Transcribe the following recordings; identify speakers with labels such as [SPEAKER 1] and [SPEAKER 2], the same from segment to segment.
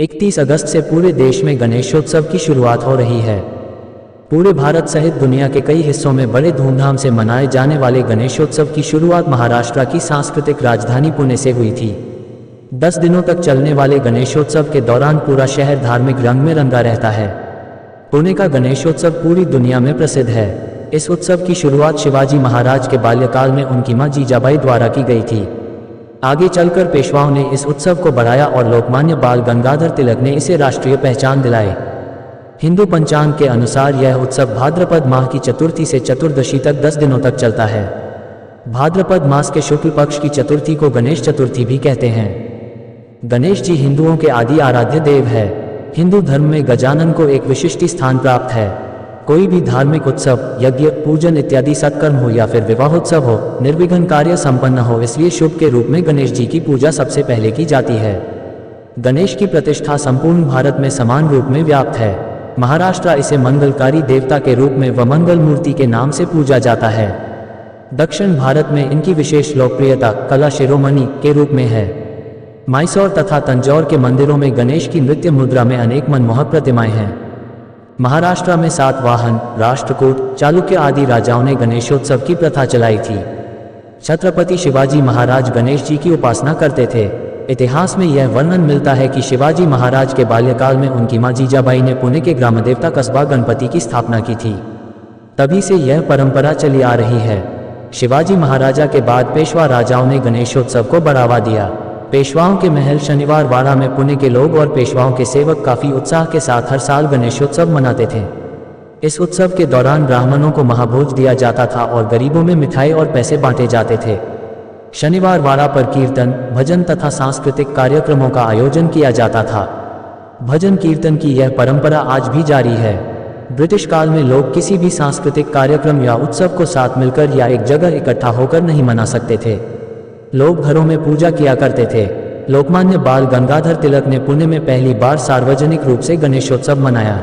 [SPEAKER 1] 31 अगस्त से पूरे देश में गणेशोत्सव की शुरुआत हो रही है। पूरे भारत सहित दुनिया के कई हिस्सों में बड़े धूमधाम से मनाए जाने वाले गणेशोत्सव की शुरुआत महाराष्ट्र की सांस्कृतिक राजधानी पुणे से हुई थी। 10 दिनों तक चलने वाले गणेशोत्सव के दौरान पूरा शहर धार्मिक रंग में रंगा रहता है। पुणे का गणेशोत्सव पूरी दुनिया में प्रसिद्ध है। इस उत्सव की शुरुआत शिवाजी महाराज के बाल्यकाल में उनकी मां जीजाबाई द्वारा की गई थी। आगे चलकर पेशवाओं ने इस उत्सव को बढ़ाया और लोकमान्य बाल गंगाधर तिलक ने इसे राष्ट्रीय पहचान दिलाई। हिंदू पंचांग के अनुसार यह उत्सव भाद्रपद माह की चतुर्थी से चतुर्दशी तक 10 दिनों तक चलता है। भाद्रपद मास के शुक्ल पक्ष की चतुर्थी को गणेश चतुर्थी भी कहते हैं। गणेश जी हिंदुओं के आदि आराध्य देव है। हिंदू धर्म में गजानन को एक विशिष्ट स्थान प्राप्त है। कोई भी धार्मिक उत्सव, यज्ञ, पूजन इत्यादि सत्कर्म हो या फिर विवाहोत्सव हो, निर्विघ्न कार्य संपन्न हो, इसलिए शुभ के रूप में गणेश जी की पूजा सबसे पहले की जाती है। गणेश की प्रतिष्ठा संपूर्ण भारत में समान रूप में व्याप्त है। महाराष्ट्र इसे मंगलकारी देवता के रूप में व मंगल मूर्ति के नाम से पूजा जाता है। दक्षिण भारत में इनकी विशेष लोकप्रियता कला शिरोमणि के रूप में है। मैसूर तथा तंजौर के मंदिरों में गणेश की नृत्य मुद्रा में अनेक मनमोहक प्रतिमाएं हैं। महाराष्ट्र में सातवाहन, राष्ट्रकूट, चालुक्य आदि राजाओं ने गणेशोत्सव की प्रथा चलाई थी। छत्रपति शिवाजी महाराज गणेश जी की उपासना करते थे। इतिहास में यह वर्णन मिलता है कि शिवाजी महाराज के बाल्यकाल में उनकी मां जीजाबाई ने पुणे के ग्राम देवता कस्बा गणपति की स्थापना की थी। तभी से यह परंपरा चली आ रही है। शिवाजी महाराजा के बाद पेशवा राजाओं ने गणेशोत्सव को बढ़ावा दिया। पेशवाओं के महल शनिवार वाड़ा में पुणे के लोग और पेशवाओं के सेवक काफी उत्साह के साथ हर साल गणेशोत्सव मनाते थे। इस उत्सव के दौरान ब्राह्मणों को महाभोज दिया जाता था और गरीबों में मिठाई और पैसे बांटे जाते थे। शनिवार वाड़ा पर कीर्तन, भजन तथा सांस्कृतिक कार्यक्रमों का आयोजन किया जाता था। भजन कीर्तन की यह परंपरा आज भी जारी है। ब्रिटिश काल में लोग किसी भी सांस्कृतिक कार्यक्रम या उत्सव को साथ मिलकर या एक जगह इकट्ठा होकर नहीं मना सकते थे। लोग घरों में पूजा किया करते थे। लोकमान्य बाल गंगाधर तिलक ने पुणे में पहली बार सार्वजनिक रूप से गणेशोत्सव मनाया।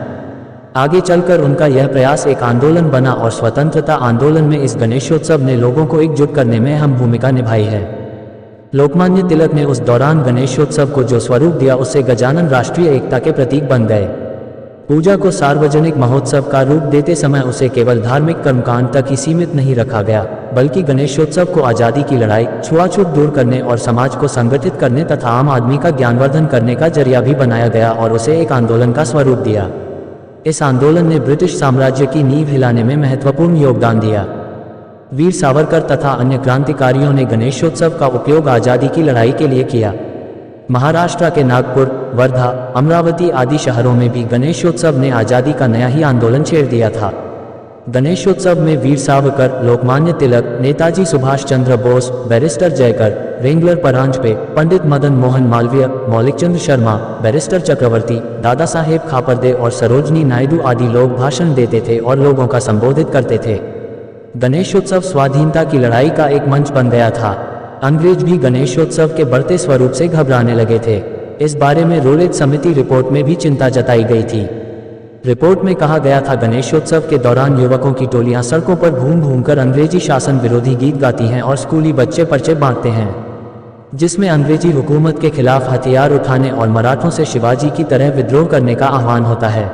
[SPEAKER 1] आगे चलकर उनका यह प्रयास एक आंदोलन बना और स्वतंत्रता आंदोलन में इस गणेशोत्सव ने लोगों को एकजुट करने में अहम भूमिका निभाई है। लोकमान्य तिलक ने उस दौरान गणेशोत्सव को जो स्वरूप दिया उससे गजानन राष्ट्रीय एकता के प्रतीक बन गए। पूजा को सार्वजनिक महोत्सव का रूप देते समय उसे केवल धार्मिक कर्मकांड तक ही सीमित नहीं रखा गया, बल्कि गणेशोत्सव को आज़ादी की लड़ाई, छुआछूत दूर करने और समाज को संगठित करने तथा आम आदमी का ज्ञानवर्धन करने का जरिया भी बनाया गया और उसे एक आंदोलन का स्वरूप दिया। इस आंदोलन ने ब्रिटिश साम्राज्य की नींव हिलाने में महत्वपूर्ण योगदान दिया। वीर सावरकर तथा अन्य क्रांतिकारियों ने गणेशोत्सव का उपयोग आज़ादी की लड़ाई के लिए किया। महाराष्ट्र के नागपुर, वर्धा, अमरावती आदि शहरों में भी गणेशोत्सव ने आज़ादी का नया ही आंदोलन छेड़ दिया था। गणेशोत्सव में Veer Savarkar, Lokmanya Tilak, Netaji Subhash Chandra Bose, barrister Jayakar, Wrangler Paranjpe, Pandit Madan Mohan Malviya, मौलिकचंद Sharma, barrister चक्रवर्ती, दादा साहेब खापरदे और सरोजनी नायडू आदि लोग भाषण देते थे और लोगों का संबोधित करते थे। गणेशोत्सव स्वाधीनता की लड़ाई का एक मंच बन गया था। अंग्रेज भी गणेशोत्सव के बढ़ते स्वरूप से घबराने लगे थे। इस बारे में रोलेट समिति रिपोर्ट में भी चिंता जताई गई थी। रिपोर्ट में कहा गया था, गणेशोत्सव के दौरान युवकों की टोलियां सड़कों पर घूम घूम कर अंग्रेजी शासन विरोधी गीत गाती हैं और स्कूली बच्चे पर्चे बांटते हैं, जिसमें अंग्रेजी हुकूमत के खिलाफ हथियार उठाने और मराठों से शिवाजी की तरह विद्रोह करने का आह्वान होता है।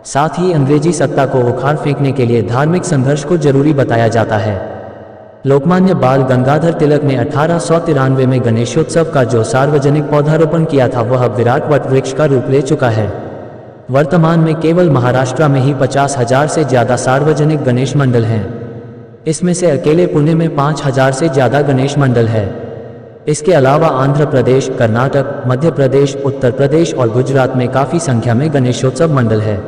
[SPEAKER 1] साथ ही अंग्रेजी सत्ता को उखाड़ फेंकने के लिए धार्मिक संघर्ष को जरूरी बताया जाता है। लोकमान्य बाल गंगाधर तिलक ने 1893 में गणेशोत्सव का जो सार्वजनिक पौधारोपण किया था वह अब विराट वट वृक्ष का रूप ले चुका है। वर्तमान में केवल महाराष्ट्र में ही 50,000 से ज्यादा सार्वजनिक गणेश मंडल हैं। इसमें से अकेले पुणे में 5,000 से ज्यादा गणेश मंडल है। इसके अलावा आंध्र प्रदेश, कर्नाटक, मध्य प्रदेश, उत्तर प्रदेश और गुजरात में काफी संख्या में गणेशोत्सव मंडल है।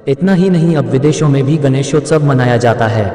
[SPEAKER 1] इतना ही नहीं, अब विदेशों में भी गणेशोत्सव मनाया जाता है।